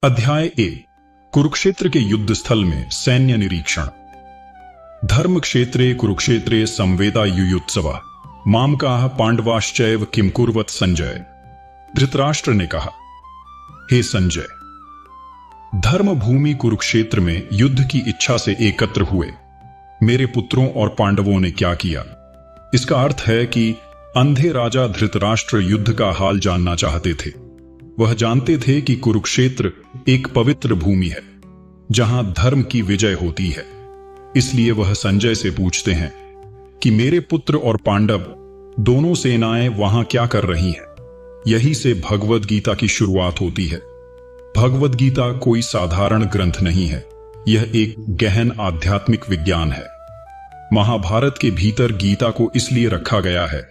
अध्याय 1 कुरुक्षेत्र के युद्ध स्थल में सैन्य निरीक्षण। धर्म क्षेत्रे कुरुक्षेत्रे संवेदा युयुत्सवा मामकाः पांडवाश्चैव किम कुर्वत संजय। धृतराष्ट्र ने कहा, हे संजय, धर्म भूमि कुरुक्षेत्र में युद्ध की इच्छा से एकत्र हुए मेरे पुत्रों और पांडवों ने क्या किया। इसका अर्थ है कि अंधे राजा धृतराष्ट्र युद्ध का हाल जानना चाहते थे। वह जानते थे कि कुरुक्षेत्र एक पवित्र भूमि है जहां धर्म की विजय होती है। इसलिए वह संजय से पूछते हैं कि मेरे पुत्र और पांडव दोनों सेनाएं वहां क्या कर रही हैं। यही से भगवद गीता की शुरुआत होती है। भगवद गीता कोई साधारण ग्रंथ नहीं है, यह एक गहन आध्यात्मिक विज्ञान है। महाभारत के भीतर गीता को इसलिए रखा गया है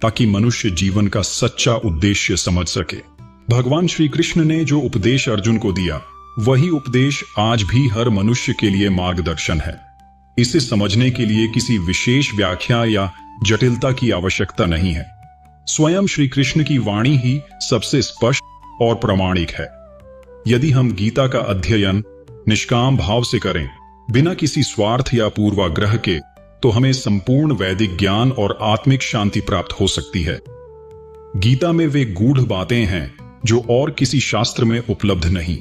ताकि मनुष्य जीवन का सच्चा उद्देश्य समझ सके। भगवान श्री कृष्ण ने जो उपदेश अर्जुन को दिया, वही उपदेश आज भी हर मनुष्य के लिए मार्गदर्शन है। इसे समझने के लिए किसी विशेष व्याख्या या जटिलता की आवश्यकता नहीं है। स्वयं श्री कृष्ण की वाणी ही सबसे स्पष्ट और प्रामाणिक है। यदि हम गीता का अध्ययन निष्काम भाव से करें, बिना किसी स्वार्थ या पूर्वाग्रह के, तो हमें संपूर्ण वैदिक ज्ञान और आत्मिक शांति प्राप्त हो सकती है। गीता में वे गूढ़ बातें हैं जो और किसी शास्त्र में उपलब्ध नहीं।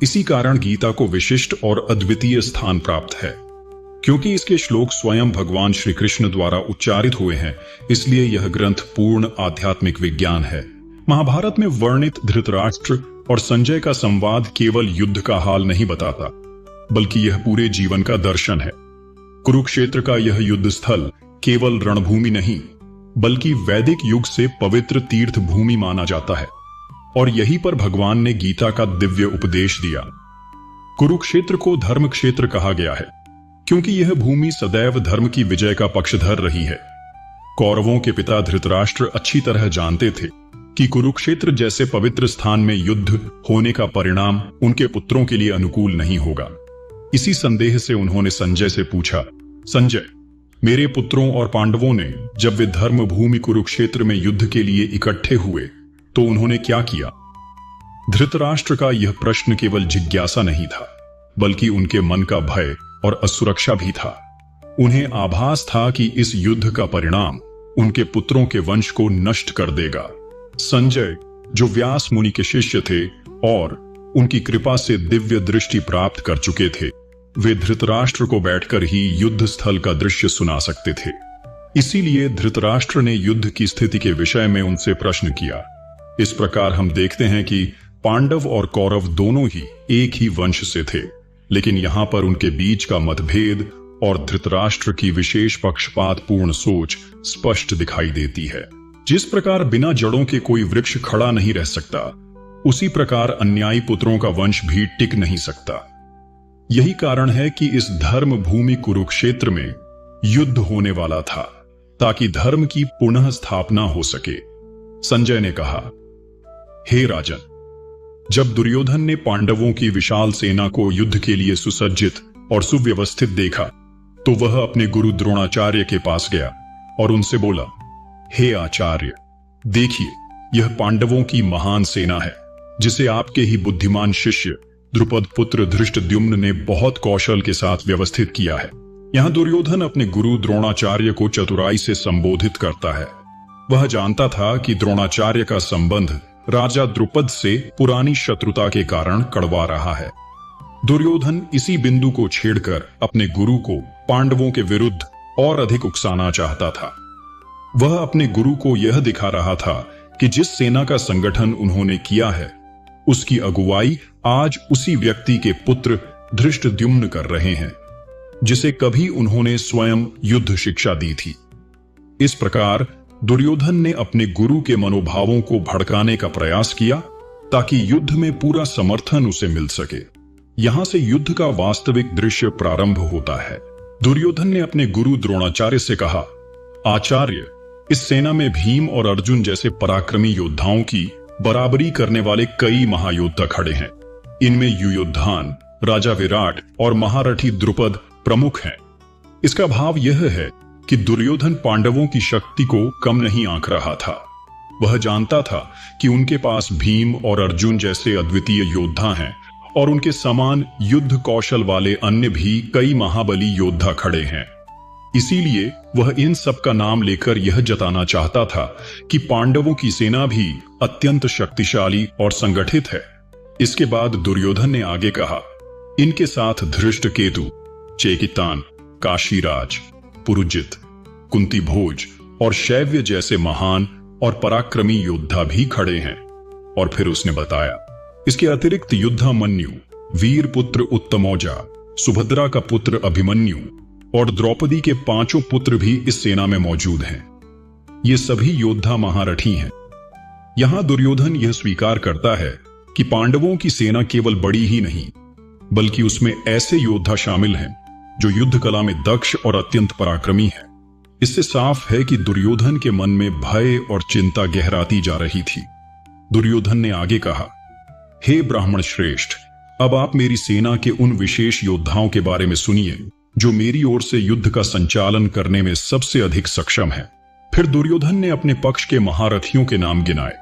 इसी कारण गीता को विशिष्ट और अद्वितीय स्थान प्राप्त है। क्योंकि इसके श्लोक स्वयं भगवान श्री कृष्ण द्वारा उच्चारित हुए हैं, इसलिए यह ग्रंथ पूर्ण आध्यात्मिक विज्ञान है। महाभारत में वर्णित धृतराष्ट्र और संजय का संवाद केवल युद्ध का हाल नहीं बताता, बल्कि यह पूरे जीवन का दर्शन है। कुरुक्षेत्र का यह युद्ध स्थल केवल रणभूमि नहीं, बल्कि वैदिक युग से पवित्र तीर्थ भूमि माना जाता है, और यहीं पर भगवान ने गीता का दिव्य उपदेश दिया। कुरुक्षेत्र को धर्म क्षेत्र कहा गया है क्योंकि यह भूमि सदैव धर्म की विजय का पक्षधर रही है। कौरवों के पिता धृतराष्ट्र अच्छी तरह जानते थे कि कुरुक्षेत्र जैसे पवित्र स्थान में युद्ध होने का परिणाम उनके पुत्रों के लिए अनुकूल नहीं होगा। इसी संदेह से उन्होंने संजय से पूछा, संजय, मेरे पुत्रों और पांडवों ने जब वे धर्म भूमि कुरुक्षेत्र में युद्ध के लिए इकट्ठे हुए तो उन्होंने क्या किया। धृतराष्ट्र का यह प्रश्न केवल जिज्ञासा नहीं था, बल्कि उनके मन का भय और असुरक्षा भी था। उन्हें आभास था कि इस युद्ध का परिणाम उनके पुत्रों के वंश को नष्ट कर देगा। संजय, जो व्यास मुनि के शिष्य थे और उनकी कृपा से दिव्य दृष्टि प्राप्त कर चुके थे, वे धृतराष्ट्र को बैठकर ही युद्ध स्थल का दृश्य सुना सकते थे। इसीलिए धृतराष्ट्र ने युद्ध की स्थिति के विषय में उनसे प्रश्न किया। इस प्रकार हम देखते हैं कि पांडव और कौरव दोनों ही एक ही वंश से थे, लेकिन यहां पर उनके बीच का मतभेद और धृतराष्ट्र की विशेष पक्षपातपूर्ण सोच स्पष्ट दिखाई देती है। जिस प्रकार बिना जड़ों के कोई वृक्ष खड़ा नहीं रह सकता, उसी प्रकार अन्यायी पुत्रों का वंश भी टिक नहीं सकता। यही कारण है कि इस धर्म भूमि कुरुक्षेत्र में युद्ध होने वाला था, ताकि धर्म की पुनः स्थापना हो सके। संजय ने कहा, हे राजन, जब दुर्योधन ने पांडवों की विशाल सेना को युद्ध के लिए सुसज्जित और सुव्यवस्थित देखा, तो वह अपने गुरु द्रोणाचार्य के पास गया और उनसे बोला, हे आचार्य, देखिए, यह पांडवों की महान सेना है जिसे आपके ही बुद्धिमान शिष्य द्रुपद पुत्र धृष्टद्युम्न ने बहुत कौशल के साथ व्यवस्थित किया है। यहां दुर्योधन अपने गुरु द्रोणाचार्य को चतुराई से संबोधित करता है। वह जानता था कि द्रोणाचार्य का संबंध राजा द्रुपद से पुरानी शत्रुता के कारण कड़वा रहा है। दुर्योधन इसी बिंदु को छेड़कर अपने गुरु को पांडवों के विरुद्ध और अधिक उकसाना चाहता था। वह अपने गुरु को यह दिखा रहा था कि जिस सेना का संगठन उन्होंने किया है, उसकी अगुवाई आज उसी व्यक्ति के पुत्र धृष्टद्युम्न कर रहे हैं, जिसे कभी उन्होंने स्वयं युद्ध शिक्षा दी थी। इस प्रकार दुर्योधन ने अपने गुरु के मनोभावों को भड़काने का प्रयास किया ताकि युद्ध में पूरा समर्थन उसे मिल सके। यहां से युद्ध का वास्तविक दृश्य प्रारंभ होता है। दुर्योधन ने अपने गुरु द्रोणाचार्य से कहा, आचार्य, इस सेना में भीम और अर्जुन जैसे पराक्रमी योद्धाओं की बराबरी करने वाले कई महायोद्धा खड़े हैं। इनमें युयोद्धान, राजा विराट और महारथी द्रुपद प्रमुख हैं। इसका भाव यह है कि दुर्योधन पांडवों की शक्ति को कम नहीं आंक रहा था। वह जानता था कि उनके पास भीम और अर्जुन जैसे अद्वितीय योद्धा हैं और उनके समान युद्ध कौशल वाले अन्य भी कई महाबली योद्धा खड़े हैं। इसीलिए वह इन सब का नाम लेकर यह जताना चाहता था कि पांडवों की सेना भी अत्यंत शक्तिशाली और संगठित है। इसके बाद दुर्योधन ने आगे कहा, इनके साथ धृष्टकेतु, चेकितान, काशीराज, पुरुजित, कुंती भोज और शैव्य जैसे महान और पराक्रमी योद्धा भी खड़े हैं। और फिर उसने बताया, इसके अतिरिक्त युद्धामन्यु, वीर पुत्र उत्तमौजा, सुभद्रा का पुत्र अभिमन्यु और द्रौपदी के 5 पुत्र भी इस सेना में मौजूद हैं। ये सभी योद्धा महारथी हैं। यहां दुर्योधन यह स्वीकार करता है कि पांडवों की सेना केवल बड़ी ही नहीं, बल्कि उसमें ऐसे योद्धा शामिल हैं जो युद्ध कला में दक्ष और अत्यंत पराक्रमी हैं। इससे साफ है कि दुर्योधन के मन में भय और चिंता गहराती जा रही थी। दुर्योधन ने आगे कहा, हे ब्राह्मण श्रेष्ठ, अब आप मेरी सेना के उन विशेष योद्धाओं के बारे में सुनिए जो मेरी ओर से युद्ध का संचालन करने में सबसे अधिक सक्षम है। फिर दुर्योधन ने अपने पक्ष के महारथियों के नाम गिनाए।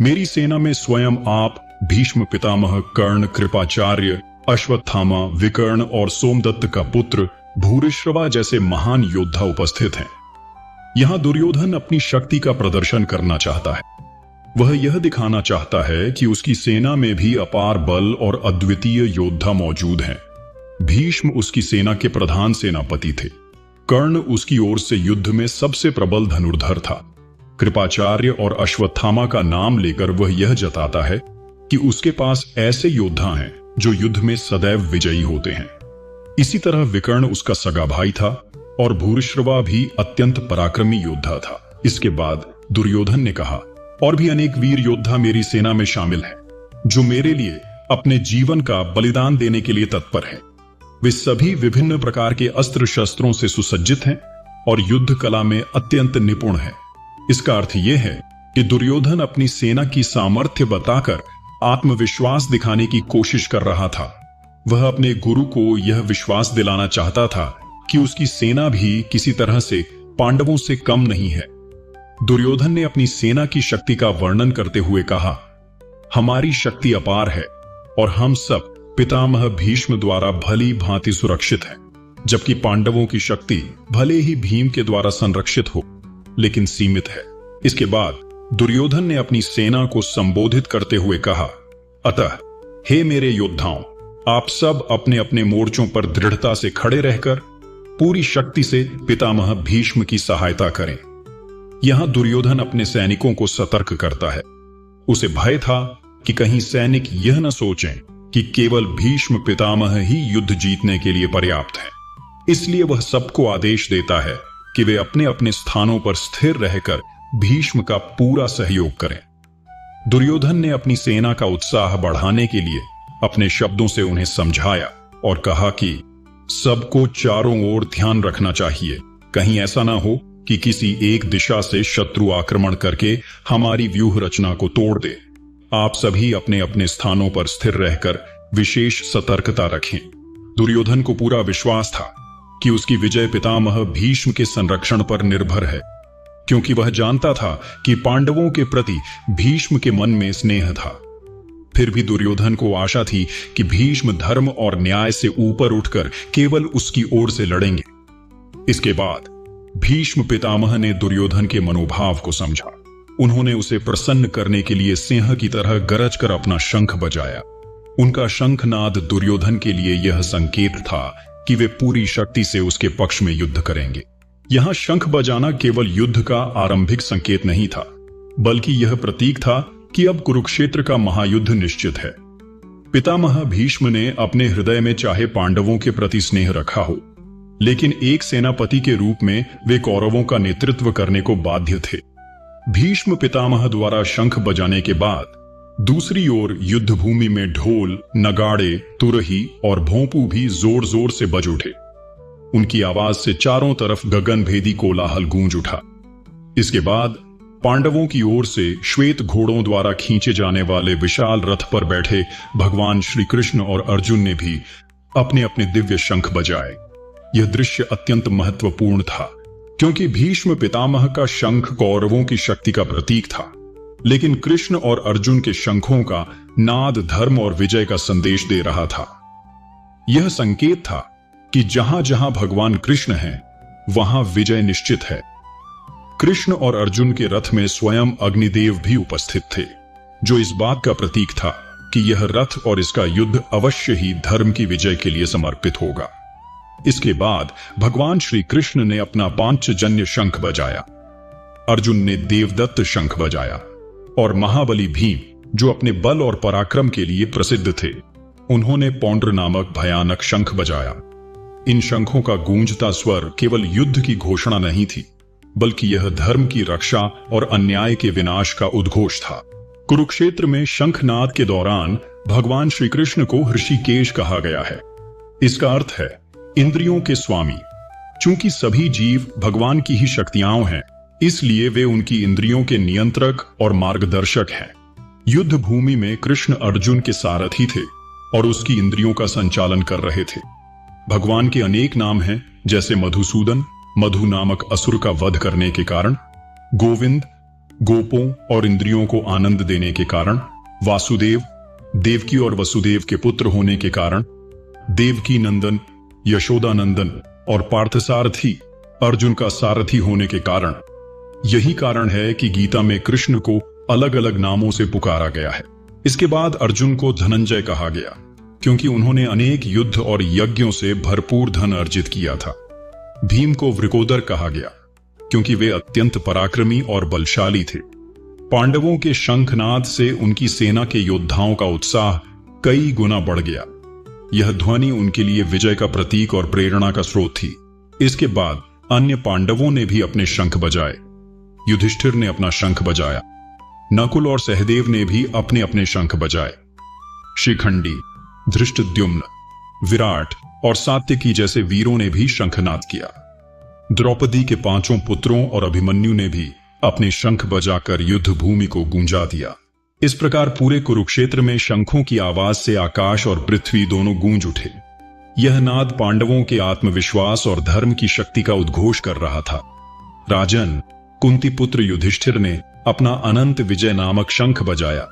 मेरी सेना में स्वयं आप, भीष्म पितामह, कर्ण, कृपाचार्य, अश्वत्थामा, विकर्ण और सोमदत्त का पुत्र भूरिश्रवा जैसे महान योद्धा उपस्थित हैं। यहां दुर्योधन अपनी शक्ति का प्रदर्शन करना चाहता है। वह यह दिखाना चाहता है कि उसकी सेना में भी अपार बल और अद्वितीय योद्धा मौजूद हैं। भीष्म उसकी सेना के प्रधान सेनापति थे। कर्ण उसकी ओर से युद्ध में सबसे प्रबल धनुर्धर था। कृपाचार्य और अश्वत्थामा का नाम लेकर वह यह जताता है कि उसके पास ऐसे योद्धा हैं जो युद्ध में सदैव विजयी होते हैं। इसी तरह विकर्ण उसका सगा भाई था और भूरिश्रवा भी अत्यंत पराक्रमी योद्धा था। इसके बाद दुर्योधन ने कहा, और भी अनेक वीर योद्धा मेरी सेना में शामिल हैं, जो मेरे लिए अपने जीवन का बलिदान देने के लिए तत्पर हैं। वे सभी विभिन्न प्रकार के अस्त्र शस्त्रों से सुसज्जित हैं और युद्ध कला में अत्यंत निपुण हैं। इसका अर्थ यह है कि दुर्योधन अपनी सेना की सामर्थ्य बताकर आत्मविश्वास दिखाने की कोशिश कर रहा था। वह अपने गुरु को यह विश्वास दिलाना चाहता था कि उसकी सेना भी किसी तरह से पांडवों से कम नहीं है। दुर्योधन ने अपनी सेना की शक्ति का वर्णन करते हुए कहा, हमारी शक्ति अपार है और हम सब पितामह भीष्म द्वारा भली भांति सुरक्षित हैं, जबकि पांडवों की शक्ति भले ही भीम के द्वारा संरक्षित हो, लेकिन सीमित है। इसके बाद दुर्योधन ने अपनी सेना को संबोधित करते हुए कहा, अतः हे मेरे योद्धाओं, आप सब अपने अपने मोर्चों पर दृढ़ता से खड़े रहकर पूरी शक्ति से पितामह भीष्म की सहायता करें। यहां दुर्योधन अपने सैनिकों को सतर्क करता है। उसे भय था कि कहीं सैनिक यह न सोचें कि केवल भीष्म पितामह ही युद्ध जीतने के लिए पर्याप्त है। इसलिए वह सबको आदेश देता है कि वे अपने अपने स्थानों पर स्थिर रहकर भीष्म का पूरा सहयोग करें। दुर्योधन ने अपनी सेना का उत्साह बढ़ाने के लिए अपने शब्दों से उन्हें समझाया और कहा कि सबको चारों ओर ध्यान रखना चाहिए। कहीं ऐसा ना हो कि किसी एक दिशा से शत्रु आक्रमण करके हमारी व्यूह रचना को तोड़ दे। आप सभी अपने अपने स्थानों पर स्थिर रहकर विशेष सतर्कता रखें। दुर्योधन को पूरा विश्वास था कि उसकी विजय पितामह भीष्म के संरक्षण पर निर्भर है, क्योंकि वह जानता था कि पांडवों के प्रति भीष्म के मन में स्नेह था। फिर भी दुर्योधन को आशा थी कि भीष्म धर्म और न्याय से ऊपर उठकर केवल उसकी ओर से लड़ेंगे। इसके बाद भीष्म पितामह ने दुर्योधन के मनोभाव को समझा। उन्होंने उसे प्रसन्न करने के लिए सिंह की तरह गरज कर अपना शंख बजाया। उनका शंखनाद दुर्योधन के लिए यह संकेत था कि वे पूरी शक्ति से उसके पक्ष में युद्ध करेंगे। यहां शंख बजाना केवल युद्ध का आरंभिक संकेत नहीं था, बल्कि यह प्रतीक था कि अब कुरुक्षेत्र का महायुद्ध निश्चित है। पितामह भीष्म ने अपने हृदय में चाहे पांडवों के प्रति स्नेह रखा हो, लेकिन एक सेनापति के रूप में वे कौरवों का नेतृत्व करने को बाध्य थे। भीष्म पितामह द्वारा शंख बजाने के बाद दूसरी ओर युद्ध भूमि में ढोल, नगाड़े, तुरही और भोंपू भी जोर जोर से बज उठे। उनकी आवाज से चारों तरफ गगनभेदी कोलाहल गूंज उठा। इसके बाद पांडवों की ओर से श्वेत घोड़ों द्वारा खींचे जाने वाले विशाल रथ पर बैठे भगवान श्री कृष्ण और अर्जुन ने भी अपने अपने दिव्य शंख बजाए। यह दृश्य अत्यंत महत्वपूर्ण था, क्योंकि भीष्म पितामह का शंख कौरवों की शक्ति का प्रतीक था, लेकिन कृष्ण और अर्जुन के शंखों का नाद धर्म और विजय का संदेश दे रहा था। यह संकेत था कि जहां जहां भगवान कृष्ण हैं, वहां विजय निश्चित है। कृष्ण और अर्जुन के रथ में स्वयं अग्निदेव भी उपस्थित थे, जो इस बात का प्रतीक था कि यह रथ और इसका युद्ध अवश्य ही धर्म की विजय के लिए समर्पित होगा। इसके बाद भगवान श्री कृष्ण ने अपना पांचजन्य शंख बजाया, अर्जुन ने देवदत्त शंख बजाया और महाबली भीम, जो अपने बल और पराक्रम के लिए प्रसिद्ध थे, उन्होंने पौंड्र नामक भयानक शंख बजाया। इन शंखों का गूंजता स्वर केवल युद्ध की घोषणा नहीं थी, बल्कि यह धर्म की रक्षा और अन्याय के विनाश का उद्घोष था। कुरुक्षेत्र में शंखनाद के दौरान भगवान श्री कृष्ण को ऋषिकेश कहा गया है। इसका अर्थ है इंद्रियों के स्वामी। चूंकि सभी जीव भगवान की ही शक्तियां हैं, इसलिए वे उनकी इंद्रियों के नियंत्रक और मार्गदर्शक हैं। युद्ध भूमि में कृष्ण अर्जुन के सारथी थे और उसकी इंद्रियों का संचालन कर रहे थे। भगवान के अनेक नाम हैं, जैसे मधुसूदन, मधु नामक असुर का वध करने के कारण, गोविंद, गोपों और इंद्रियों को आनंद देने के कारण, वासुदेव, देवकी और वसुदेव के पुत्र होने के कारण, देवकी नंदन, यशोदानंदन और पार्थसारथी, अर्जुन का सारथी होने के कारण। यही कारण है कि गीता में कृष्ण को अलग अलग नामों से पुकारा गया है। इसके बाद अर्जुन को धनंजय कहा गया, क्योंकि उन्होंने अनेक युद्ध और यज्ञों से भरपूर धन अर्जित किया था। भीम को वृकोदर कहा गया, क्योंकि वे अत्यंत पराक्रमी और बलशाली थे। पांडवों के शंखनाद से उनकी सेना के योद्धाओं का उत्साह कई गुना बढ़ गया। यह ध्वनि उनके लिए विजय का प्रतीक और प्रेरणा का स्रोत थी। इसके बाद अन्य पांडवों ने भी अपने शंख बजाए। युधिष्ठिर ने अपना शंख बजाया, नकुल और सहदेव ने भी अपने अपने शंख बजाए। शिखंडी, धृष्टद्युम्न, विराट और सात्यकी जैसे वीरों ने भी शंखनाद किया। द्रौपदी के पांचों पुत्रों और अभिमन्यु ने भी अपने शंख बजाकर युद्ध भूमि को गूंजा दिया। इस प्रकार पूरे कुरुक्षेत्र में शंखों की आवाज से आकाश और पृथ्वी दोनों गूंज उठे। यह नाद पांडवों के आत्मविश्वास और धर्म की शक्ति का उद्घोष कर रहा था। राजन, कुंती पुत्र युधिष्ठिर ने अपना अनंत विजय नामक शंख बजाया।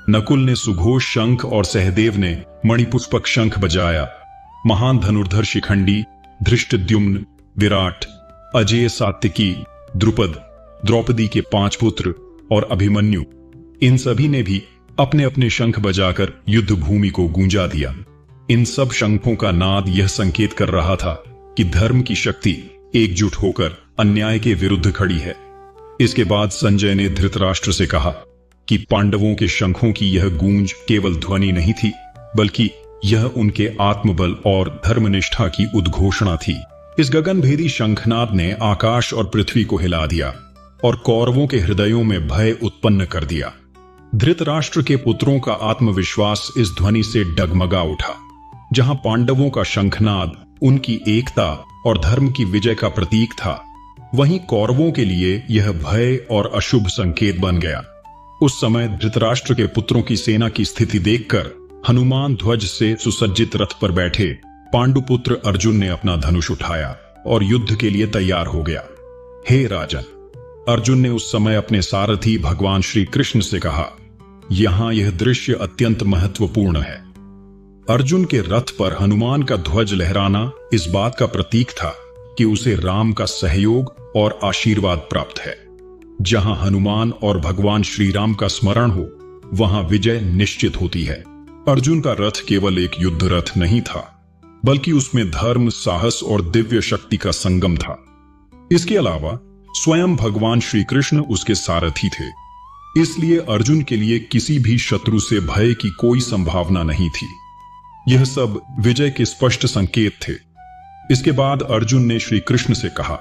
नकुल ने सुघोष शंख और सहदेव ने मणिपुष्पक शंख बजाया। महान धनुर्धर शिखंडी, धृष्टद्युम्न, विराट, अजेय, सात्यकी, द्रुपद, द्रौपदी के 5 पुत्र और अभिमन्यु, इन सभी ने भी अपने अपने शंख बजाकर युद्ध भूमि को गूंजा दिया। इन सब शंखों का नाद यह संकेत कर रहा था कि धर्म की शक्ति एकजुट होकर अन्याय के विरुद्ध खड़ी है। इसके बाद संजय ने धृतराष्ट्र से कहा कि पांडवों के शंखों की यह गूंज केवल ध्वनि नहीं थी, बल्कि यह उनके आत्मबल और धर्मनिष्ठा की उद्घोषणा थी। इस गगनभेदी शंखनाद ने आकाश और पृथ्वी को हिला दिया और कौरवों के हृदयों में भय उत्पन्न कर दिया। धृतराष्ट्र के पुत्रों का आत्मविश्वास इस ध्वनि से डगमगा उठा। जहां पांडवों का शंखनाद उनकी एकता और धर्म की विजय का प्रतीक था, वहीं कौरवों के लिए यह भय और अशुभ संकेत बन गया। उस समय धृतराष्ट्र के पुत्रों की सेना की स्थिति देखकर हनुमान ध्वज से सुसज्जित रथ पर बैठे पांडुपुत्र अर्जुन ने अपना धनुष उठाया और युद्ध के लिए तैयार हो गया। हे राजन, अर्जुन ने उस समय अपने सारथी भगवान श्री कृष्ण से कहा, यहां यह दृश्य अत्यंत महत्वपूर्ण है। अर्जुन के रथ पर हनुमान का ध्वज लहराना इस बात का प्रतीक था कि उसे राम का सहयोग और आशीर्वाद प्राप्त है। जहां हनुमान और भगवान श्री राम का स्मरण हो, वहां विजय निश्चित होती है। अर्जुन का रथ केवल एक युद्ध रथ नहीं था, बल्कि उसमें धर्म, साहस और दिव्य शक्ति का संगम था। इसके अलावा स्वयं भगवान श्री कृष्ण उसके सारथी थे, इसलिए अर्जुन के लिए किसी भी शत्रु से भय की कोई संभावना नहीं थी। यह सब विजय के स्पष्ट संकेत थे। इसके बाद अर्जुन ने श्री कृष्ण से कहा,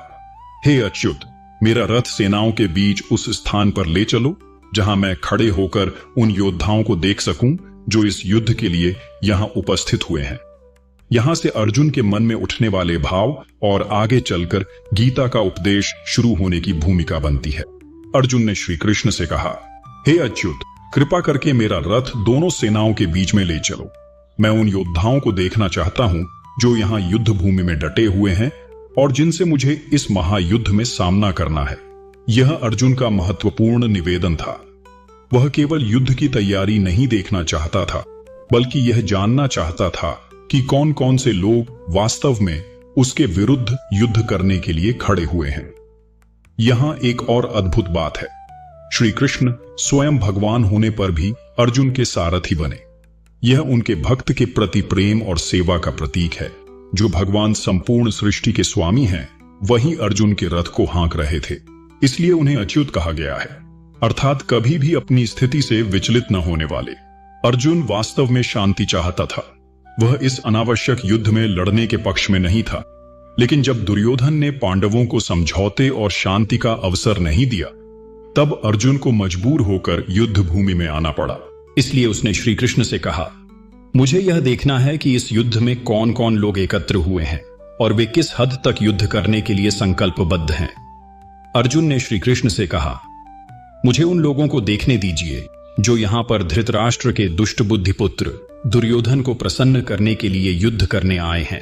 हे अच्युत, मेरा रथ सेनाओं के बीच उस स्थान पर ले चलो जहां मैं खड़े होकर उन योद्धाओं को देख सकूं जो इस युद्ध के लिए यहां उपस्थित हुए हैं। यहां से अर्जुन के मन में उठने वाले भाव और आगे चलकर गीता का उपदेश शुरू होने की भूमिका बनती है। अर्जुन ने श्री कृष्ण से कहा, हे अच्युत, कृपा करके मेरा रथ दोनों सेनाओं के बीच में ले चलो। मैं उन योद्धाओं को देखना चाहता हूं जो यहां युद्ध भूमि में डटे हुए हैं और जिनसे मुझे इस महायुद्ध में सामना करना है। यह अर्जुन का महत्वपूर्ण निवेदन था। वह केवल युद्ध की तैयारी नहीं देखना चाहता था, बल्कि यह जानना चाहता था कि कौन कौन से लोग वास्तव में उसके विरुद्ध युद्ध करने के लिए खड़े हुए हैं। यहां एक और अद्भुत बात है, श्री कृष्ण स्वयं भगवान होने पर भी अर्जुन के सारथी बने। यह उनके भक्त के प्रति प्रेम और सेवा का प्रतीक है। जो भगवान संपूर्ण सृष्टि के स्वामी हैं, वही अर्जुन के रथ को हाँक रहे थे, इसलिए उन्हें अच्युत कहा गया है, अर्थात कभी भी अपनी स्थिति से विचलित न होने वाले। अर्जुन वास्तव में शांति चाहता था। वह इस अनावश्यक युद्ध में लड़ने के पक्ष में नहीं था, लेकिन जब दुर्योधन ने पांडवों को समझौते और शांति का अवसर नहीं दिया, तब अर्जुन को मजबूर होकर युद्ध भूमि में आना पड़ा। इसलिए उसने श्री कृष्ण से कहा, मुझे यह देखना है कि इस युद्ध में कौन कौन लोग एकत्र हुए हैं और वे किस हद तक युद्ध करने के लिए संकल्पबद्ध हैं। अर्जुन ने श्री कृष्ण से कहा, मुझे उन लोगों को देखने दीजिए जो यहां पर धृतराष्ट्र के दुष्ट बुद्धि पुत्र दुर्योधन को प्रसन्न करने के लिए युद्ध करने आए हैं।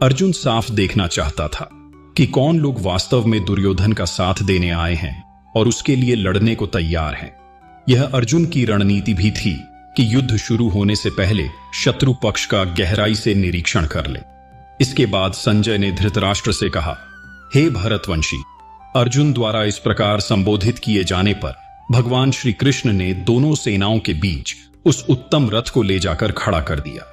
अर्जुन साफ देखना चाहता था कि कौन लोग वास्तव में दुर्योधन का साथ देने आए हैं और उसके लिए लड़ने को तैयार हैं। यह अर्जुन की रणनीति भी थी कि युद्ध शुरू होने से पहले शत्रु पक्ष का गहराई से निरीक्षण कर ले। इसके बाद संजय ने धृतराष्ट्र से कहा, हे भरतवंशी, अर्जुन द्वारा इस प्रकार संबोधित किए जाने पर भगवान श्री कृष्ण ने दोनों सेनाओं के बीच उस उत्तम रथ को ले जाकर खड़ा कर दिया।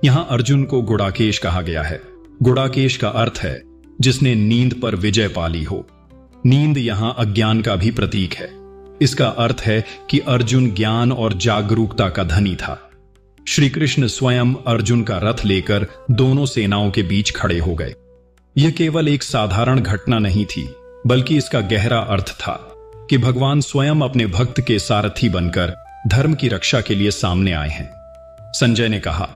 यहां अर्जुन को गुड़ाकेश कहा गया है। गुड़ाकेश का अर्थ है जिसने नींद पर विजय पाली हो। नींद यहां अज्ञान का भी प्रतीक है। इसका अर्थ है कि अर्जुन ज्ञान और जागरूकता का धनी था। श्री कृष्ण स्वयं अर्जुन का रथ लेकर दोनों सेनाओं के बीच खड़े हो गए। यह केवल एक साधारण घटना नहीं थी, बल्कि इसका गहरा अर्थ था कि भगवान स्वयं अपने भक्त के सारथी बनकर धर्म की रक्षा के लिए सामने आए हैं। संजय ने कहा,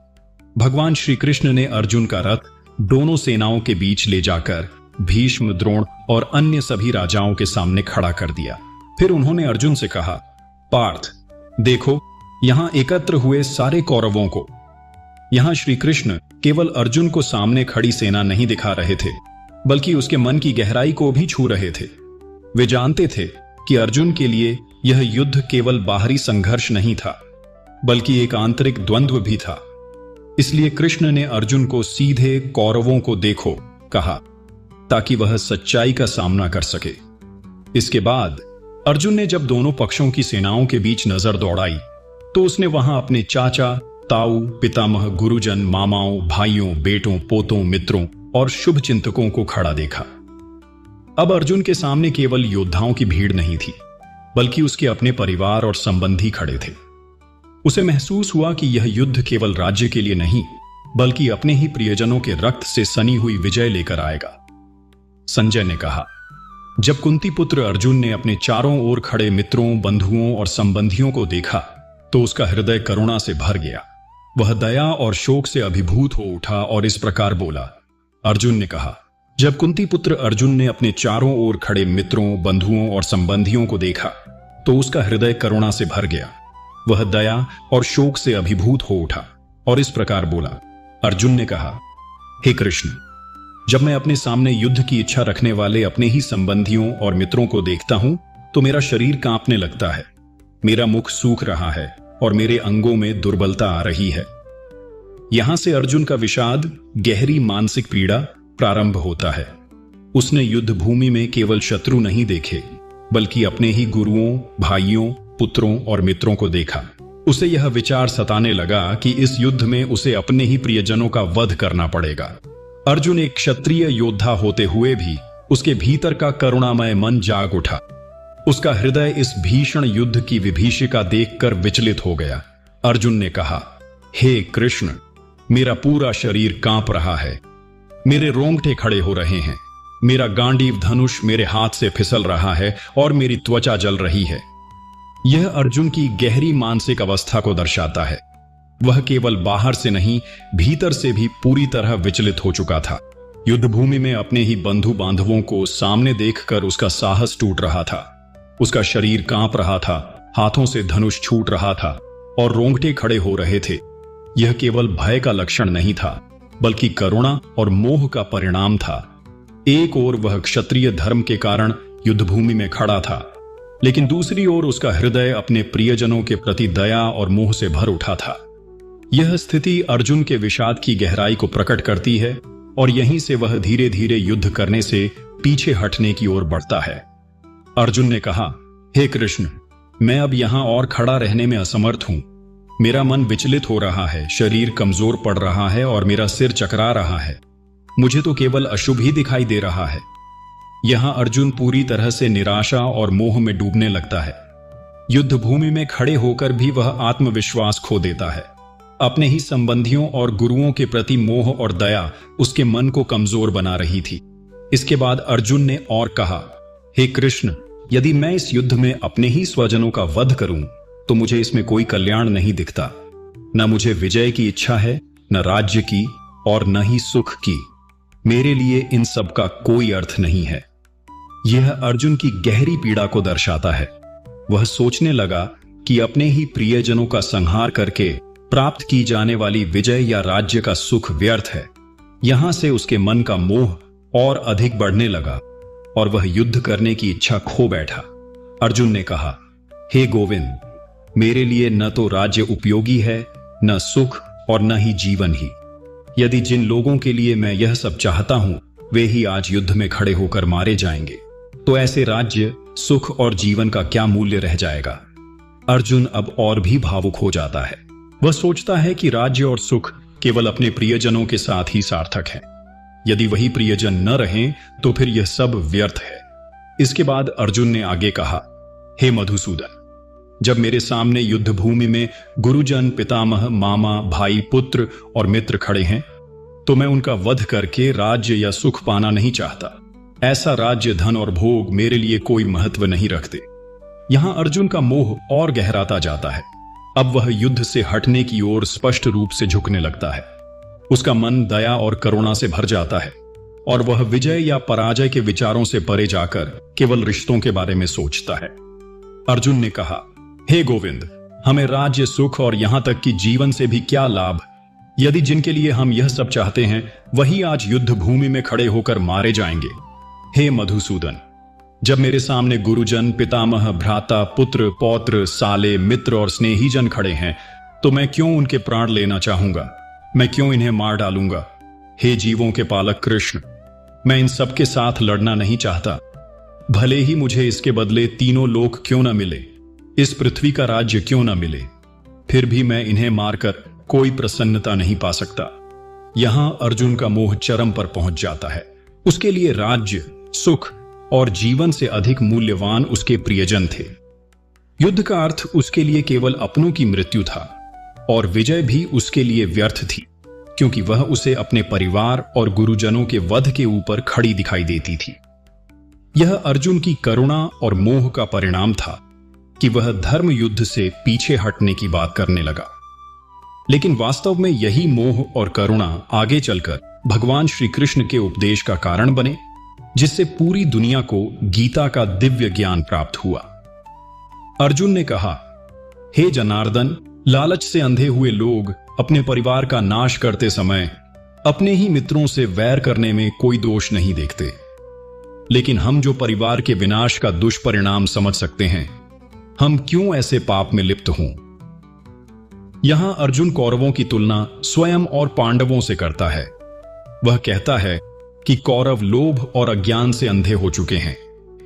भगवान श्री कृष्ण ने अर्जुन का रथ दोनों सेनाओं के बीच ले जाकर भीष्म, द्रोण और अन्य सभी राजाओं के सामने खड़ा कर दिया। फिर उन्होंने अर्जुन से कहा, पार्थ, देखो यहां एकत्र हुए सारे कौरवों को। यहां श्री कृष्ण केवल अर्जुन को सामने खड़ी सेना नहीं दिखा रहे थे, बल्कि उसके मन की गहराई को भी छू रहे थे। वे जानते थे कि अर्जुन के लिए यह युद्ध केवल बाहरी संघर्ष नहीं था, बल्कि एक आंतरिक द्वंद्व भी था। इसलिए कृष्ण ने अर्जुन को सीधे कौरवों को देखो कहा, ताकि वह सच्चाई का सामना कर सके। इसके बाद अर्जुन ने जब दोनों पक्षों की सेनाओं के बीच नजर दौड़ाई, तो उसने वहां अपने चाचा, ताऊ, पितामह, गुरुजन, मामाओं, भाइयों, बेटों, पोतों, मित्रों और शुभ चिंतकों को खड़ा देखा। अब अर्जुन के सामने केवल योद्धाओं की भीड़ नहीं थी, बल्कि उसके अपने परिवार और संबंधी खड़े थे। उसे महसूस हुआ कि यह युद्ध केवल राज्य के लिए नहीं, बल्कि अपने ही प्रियजनों के रक्त से सनी हुई विजय लेकर आएगा। संजय ने कहा, जब कुंती पुत्र अर्जुन ने अपने चारों ओर खड़े मित्रों, बंधुओं और संबंधियों को देखा, तो उसका हृदय करुणा से भर गया। वह दया और शोक से अभिभूत हो उठा और इस प्रकार बोला। अर्जुन ने कहा, जब कुंती पुत्र अर्जुन ने अपने चारों ओर खड़े मित्रों, बंधुओं और संबंधियों को देखा, तो उसका हृदय करुणा से भर गया। वह दया और शोक से अभिभूत हो उठा और इस प्रकार बोला। अर्जुन ने कहा, हे कृष्ण, जब मैं अपने सामने युद्ध की इच्छा रखने वाले अपने ही संबंधियों और मित्रों को देखता हूं, तो मेरा शरीर कांपने लगता है, मेरा मुख सूख रहा है और मेरे अंगों में दुर्बलता आ रही है। यहां से अर्जुन का विषाद, गहरी मानसिक पीड़ा प्रारंभ होता है। उसने युद्ध भूमि में केवल शत्रु नहीं देखे, बल्कि अपने ही गुरुओं, भाइयों, पुत्रों और मित्रों को देखा। उसे यह विचार सताने लगा कि इस युद्ध में उसे अपने ही प्रियजनों का वध करना पड़ेगा। अर्जुन एक क्षत्रिय योद्धा होते हुए भी उसके भीतर का करुणामय मन जाग उठा। उसका हृदय इस भीषण युद्ध की विभीषिका देखकर विचलित हो गया। अर्जुन ने कहा, हे कृष्ण, मेरा पूरा शरीर कांप रहा है, मेरे रोंगटे खड़े हो रहे हैं, मेरा गांडीव धनुष मेरे हाथ से फिसल रहा है और मेरी त्वचा जल रही है। यह अर्जुन की गहरी मानसिक अवस्था को दर्शाता है। वह केवल बाहर से नहीं, भीतर से भी पूरी तरह विचलित हो चुका था। युद्ध भूमि में अपने ही बंधु बांधवों को सामने देखकर उसका साहस टूट रहा था। उसका शरीर कांप रहा था, हाथों से धनुष छूट रहा था और रोंगटे खड़े हो रहे थे। यह केवल भय का लक्षण नहीं था, बल्कि करुणा और मोह का परिणाम था। एक ओर वह क्षत्रिय धर्म के कारण युद्ध भूमि में खड़ा था, लेकिन दूसरी ओर उसका हृदय अपने प्रियजनों के प्रति दया और मोह से भर उठा था। यह स्थिति अर्जुन के विषाद की गहराई को प्रकट करती है और यहीं से वह धीरे धीरे युद्ध करने से पीछे हटने की ओर बढ़ता है। अर्जुन ने कहा, हे कृष्ण, मैं अब यहां और खड़ा रहने में असमर्थ हूं। मेरा मन विचलित हो रहा है, शरीर कमजोर पड़ रहा है और मेरा सिर चकरा रहा है। मुझे तो केवल अशुभ ही दिखाई दे रहा है। यहां अर्जुन पूरी तरह से निराशा और मोह में डूबने लगता है। युद्ध भूमि में खड़े होकर भी वह आत्मविश्वास खो देता है। अपने ही संबंधियों और गुरुओं के प्रति मोह और दया उसके मन को कमजोर बना रही थी। इसके बाद अर्जुन ने और कहा, हे कृष्ण, यदि मैं इस युद्ध में अपने ही स्वजनों का वध करूं तो मुझे इसमें कोई कल्याण नहीं दिखता। न मुझे विजय की इच्छा है, न राज्य की और न ही सुख की। मेरे लिए इन सब का कोई अर्थ नहीं है। यह अर्जुन की गहरी पीड़ा को दर्शाता है। वह सोचने लगा कि अपने ही प्रियजनों का संहार करके प्राप्त की जाने वाली विजय या राज्य का सुख व्यर्थ है। यहां से उसके मन का मोह और अधिक बढ़ने लगा और वह युद्ध करने की इच्छा खो बैठा। अर्जुन ने कहा, हे गोविंद, मेरे लिए न तो राज्य उपयोगी है, न सुख और न ही जीवन ही। यदि जिन लोगों के लिए मैं यह सब चाहता हूं वे ही आज युद्ध में खड़े होकर मारे जाएंगे, तो ऐसे राज्य, सुख और जीवन का क्या मूल्य रह जाएगा। अर्जुन अब और भी भावुक हो जाता है। वह सोचता है कि राज्य और सुख केवल अपने प्रियजनों के साथ ही सार्थक है। यदि वही प्रियजन न रहें तो फिर यह सब व्यर्थ है। इसके बाद अर्जुन ने आगे कहा, हे मधुसूदन, जब मेरे सामने युद्ध भूमि में गुरुजन, पितामह, मामा, भाई, पुत्र और मित्र खड़े हैं तो मैं उनका वध करके राज्य या सुख पाना नहीं चाहता। ऐसा राज्य, धन और भोग मेरे लिए कोई महत्व नहीं रखते। यहां अर्जुन का मोह और गहराता जाता है। अब वह युद्ध से हटने की ओर स्पष्ट रूप से झुकने लगता है। उसका मन दया और करुणा से भर जाता है और वह विजय या पराजय के विचारों से परे जाकर केवल रिश्तों के बारे में सोचता है। अर्जुन ने कहा, हे गोविंद, हमें राज्य, सुख और यहां तक कि जीवन से भी क्या लाभ, यदि जिनके लिए हम यह सब चाहते हैं वही आज युद्ध भूमि में खड़े होकर मारे जाएंगे। हे मधुसूदन, जब मेरे सामने गुरुजन, पितामह, भ्राता, पुत्र, पौत्र, साले, मित्र और स्नेहीजन खड़े हैं तो मैं क्यों उनके प्राण लेना चाहूंगा? मैं क्यों इन्हें मार डालूंगा? हे जीवों के पालक कृष्ण, मैं इन सब के साथ लड़ना नहीं चाहता। भले ही मुझे इसके बदले तीनों लोक क्यों न मिले, इस पृथ्वी का राज्य क्यों न मिले, फिर भी मैं इन्हें मारकर कोई प्रसन्नता नहीं पा सकता। यहां अर्जुन का मोह चरम पर पहुंच जाता है। उसके लिए राज्य, सुख और जीवन से अधिक मूल्यवान उसके प्रियजन थे। युद्ध का अर्थ उसके लिए केवल अपनों की मृत्यु था और विजय भी उसके लिए व्यर्थ थी, क्योंकि वह उसे अपने परिवार और गुरुजनों के वध के ऊपर खड़ी दिखाई देती थी। यह अर्जुन की करुणा और मोह का परिणाम था कि वह धर्म युद्ध से पीछे हटने की बात करने लगा। लेकिन वास्तव में यही मोह और करुणा आगे चलकर भगवान श्री कृष्ण के उपदेश का कारण बने, जिससे पूरी दुनिया को गीता का दिव्य ज्ञान प्राप्त हुआ। अर्जुन ने कहा, हे जनार्दन, लालच से अंधे हुए लोग अपने परिवार का नाश करते समय अपने ही मित्रों से वैर करने में कोई दोष नहीं देखते, लेकिन हम जो परिवार के विनाश का दुष्परिणाम समझ सकते हैं, हम क्यों ऐसे पाप में लिप्त हों? यहां अर्जुन कौरवों की तुलना स्वयं और पांडवों से करता है। वह कहता है कि कौरव लोभ और अज्ञान से अंधे हो चुके हैं,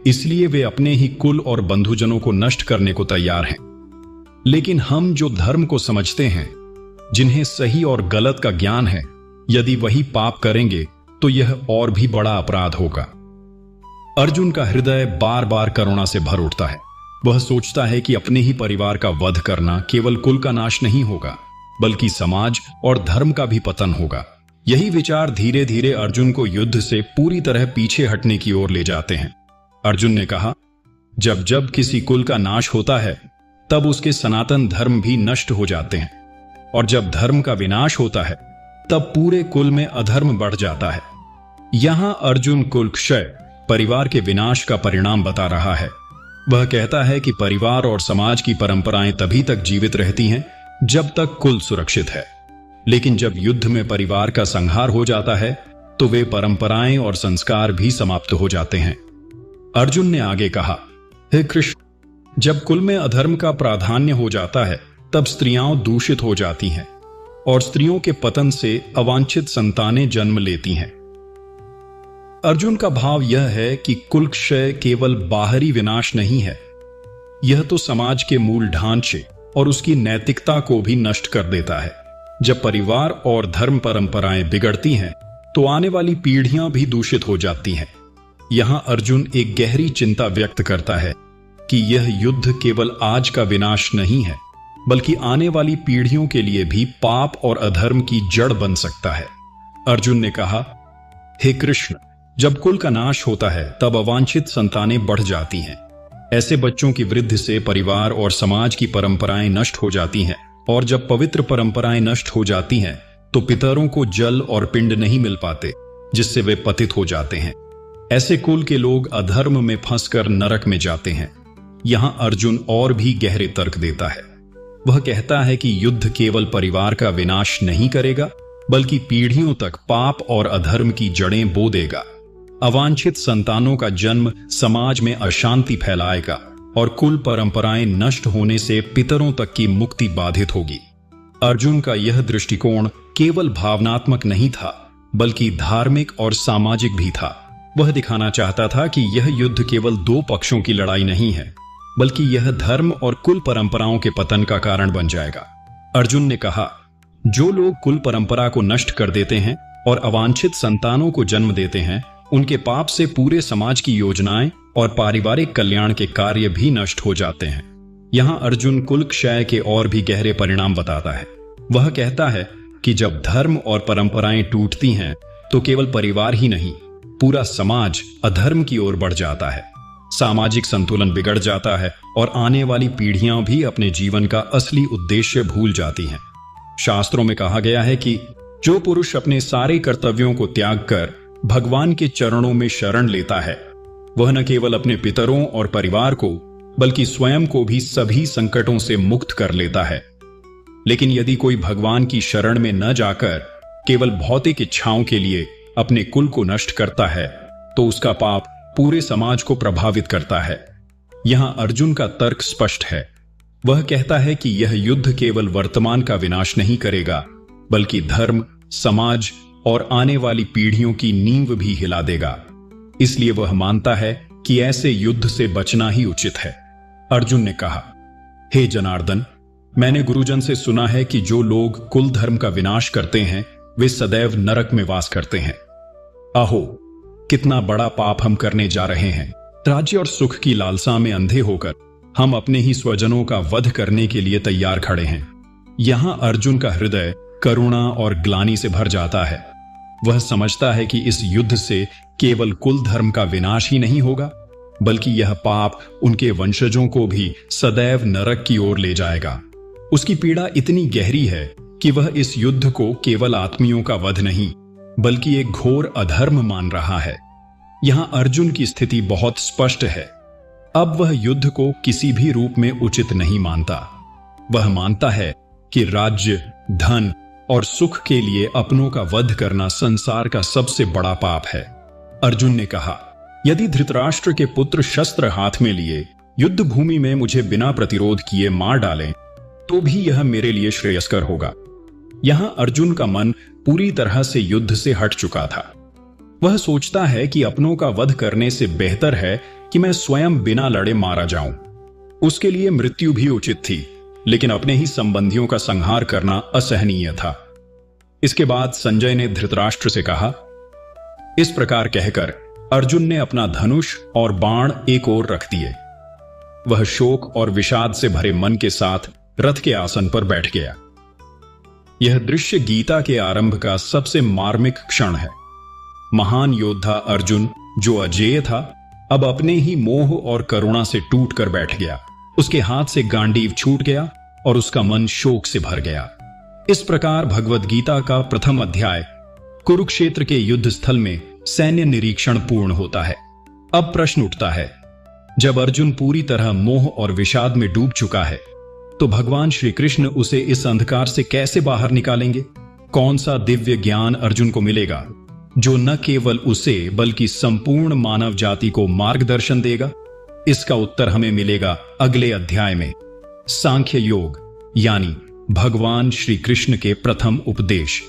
इसलिए वे अपने ही कुल और बंधुजनों को नष्ट करने को तैयार हैं। लेकिन हम जो धर्म को समझते हैं, जिन्हें सही और गलत का ज्ञान है, यदि वही पाप करेंगे तो यह और भी बड़ा अपराध होगा। अर्जुन का हृदय बार बार करुणा से भर उठता है। वह सोचता है कि अपने ही परिवार का वध करना केवल कुल का नाश नहीं होगा, बल्कि समाज और धर्म का भी पतन होगा। यही विचार धीरे धीरे अर्जुन को युद्ध से पूरी तरह पीछे हटने की ओर ले जाते हैं। अर्जुन ने कहा, जब जब किसी कुल का नाश होता है तब उसके सनातन धर्म भी नष्ट हो जाते हैं, और जब धर्म का विनाश होता है तब पूरे कुल में अधर्म बढ़ जाता है। यहां अर्जुन कुल क्षय, परिवार के विनाश का परिणाम बता रहा है। वह कहता है कि परिवार और समाज की परंपराएं तभी तक जीवित रहती हैं जब तक कुल सुरक्षित है, लेकिन जब युद्ध में परिवार का संहार हो जाता है तो वे परंपराएं और संस्कार भी समाप्त हो जाते हैं। अर्जुन ने आगे कहा, हे कृष्ण, जब कुल में अधर्म का प्राधान्य हो जाता है तब स्त्रियां दूषित हो जाती हैं और स्त्रियों के पतन से अवांछित संतानें जन्म लेती हैं। अर्जुन का भाव यह है कि कुलक्षय केवल बाहरी विनाश नहीं है, यह तो समाज के मूल ढांचे और उसकी नैतिकता को भी नष्ट कर देता है। जब परिवार और धर्म परंपराएं बिगड़ती हैं तो आने वाली पीढ़ियां भी दूषित हो जाती हैं। यहां अर्जुन एक गहरी चिंता व्यक्त करता है कि यह युद्ध केवल आज का विनाश नहीं है, बल्कि आने वाली पीढ़ियों के लिए भी पाप और अधर्म की जड़ बन सकता है। अर्जुन ने कहा, हे कृष्ण, जब कुल का नाश होता है तब अवांछित संतानें बढ़ जाती हैं। ऐसे बच्चों की वृद्धि से परिवार और समाज की परंपराएं नष्ट हो जाती हैं, और जब पवित्र परंपराएं नष्ट हो जाती हैं तो पितरों को जल और पिंड नहीं मिल पाते, जिससे वे पतित हो जाते हैं। ऐसे कुल के लोग अधर्म में फंसकर नरक में जाते हैं। यहां अर्जुन और भी गहरे तर्क देता है। वह कहता है कि युद्ध केवल परिवार का विनाश नहीं करेगा, बल्कि पीढ़ियों तक पाप और अधर्म की जड़ें बो देगा। अवांछित संतानों का जन्म समाज में अशांति फैलाएगा और कुल परंपराएं नष्ट होने से पितरों तक की मुक्ति बाधित होगी। अर्जुन का यह दृष्टिकोण केवल भावनात्मक नहीं था, बल्कि धार्मिक और सामाजिक भी था। वह दिखाना चाहता था कि यह युद्ध केवल दो पक्षों की लड़ाई नहीं है, बल्कि यह धर्म और कुल परंपराओं के पतन का कारण बन जाएगा। अर्जुन ने कहा, जो लोग कुल परंपरा को नष्ट कर देते हैं और अवांछित संतानों को जन्म देते हैं, उनके पाप से पूरे समाज की योजनाएं और पारिवारिक कल्याण के कार्य भी नष्ट हो जाते हैं। यहां अर्जुन कुल क्षय के और भी गहरे परिणाम बताता है। वह कहता है कि जब धर्म और परंपराएं टूटती हैं तो केवल परिवार ही नहीं, पूरा समाज अधर्म की ओर बढ़ जाता है। सामाजिक संतुलन बिगड़ जाता है और आने वाली पीढ़ियां भी अपने जीवन का असली उद्देश्य भूल जाती हैं। शास्त्रों में कहा गया है कि जो पुरुष अपने सारे कर्तव्यों को त्याग कर भगवान के चरणों में शरण लेता है, वह न केवल अपने पितरों और परिवार को, बल्कि स्वयं को भी सभी संकटों से मुक्त कर लेता है। लेकिन यदि कोई भगवान की शरण में न जाकर केवल भौतिक इच्छाओं के लिए अपने कुल को नष्ट करता है, तो उसका पाप पूरे समाज को प्रभावित करता है। यहां अर्जुन का तर्क स्पष्ट है। वह कहता है कि यह युद्ध केवल वर्तमान का विनाश नहीं करेगा, बल्कि धर्म, समाज और आने वाली पीढ़ियों की नींव भी हिला देगा। इसलिए वह मानता है कि ऐसे युद्ध से बचना ही उचित है। अर्जुन ने कहा, हे जनार्दन, मैंने गुरुजन से सुना है कि जो लोग कुल धर्म का विनाश करते हैं वे सदैव नरक में वास करते हैं। आहो, कितना बड़ा पाप हम करने जा रहे हैं। राज्य और सुख की लालसा में अंधे होकर हम अपने ही स्वजनों का वध करने के लिए तैयार खड़े हैं। यहां अर्जुन का हृदय करुणा और ग्लानि से भर जाता है। वह समझता है कि इस युद्ध से केवल कुल धर्म का विनाश ही नहीं होगा, बल्कि यह पाप उनके वंशजों को भी सदैव नरक की ओर ले जाएगा। उसकी पीड़ा इतनी गहरी है कि वह इस युद्ध को केवल आत्मियों का वध नहीं, बल्कि एक घोर अधर्म मान रहा है। यहां अर्जुन की स्थिति बहुत स्पष्ट है। अब वह युद्ध को किसी भी रूप में उचित नहीं मानता। वह मानता है कि राज्य, धन और सुख के लिए अपनों का वध करना संसार का सबसे बड़ा पाप है। अर्जुन ने कहा, यदि धृतराष्ट्र के पुत्र शस्त्र हाथ में लिए युद्ध भूमि में मुझे बिना प्रतिरोध किए मार डालें, तो भी यह मेरे लिए श्रेयस्कर होगा। यहां अर्जुन का मन पूरी तरह से युद्ध से हट चुका था। वह सोचता है कि अपनों का वध करने से बेहतर है कि मैं स्वयं बिना लड़े मारा जाऊं। उसके लिए मृत्यु भी उचित थी, लेकिन अपने ही संबंधियों का संहार करना असहनीय था। इसके बाद संजय ने धृतराष्ट्र से कहा। इस प्रकार कहकर अर्जुन ने अपना धनुष और बाण एक ओर रख दिए। वह शोक और विषाद से भरे मन के साथ रथ के आसन पर बैठ गया। यह दृश्य गीता के आरंभ का सबसे मार्मिक क्षण है। महान योद्धा अर्जुन, जो अजेय था, अब अपने ही मोह और करुणा से टूट कर बैठ गया। उसके हाथ से गांडीव छूट गया और उसका मन शोक से भर गया। इस प्रकार भगवद गीता का प्रथम अध्याय कुरुक्षेत्र के युद्ध स्थल में सैन्य निरीक्षण पूर्ण होता है। अब प्रश्न उठता है, जब अर्जुन पूरी तरह मोह और विषाद में डूब चुका है, तो भगवान श्री कृष्ण उसे इस अंधकार से कैसे बाहर निकालेंगे? कौन सा दिव्य ज्ञान अर्जुन को मिलेगा जो न केवल उसे बल्कि संपूर्ण मानव जाति को मार्गदर्शन देगा? इसका उत्तर हमें मिलेगा अगले अध्याय में। सांख्य योग यानी भगवान श्री कृष्ण के प्रथम उपदेश।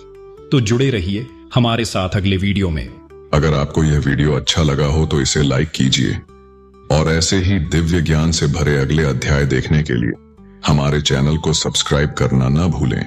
तो जुड़े रहिए हमारे साथ अगले वीडियो में। अगर आपको यह वीडियो अच्छा लगा हो तो इसे लाइक कीजिए और ऐसे ही दिव्य ज्ञान से भरे अगले अध्याय देखने के लिए हमारे चैनल को सब्सक्राइब करना न भूलें।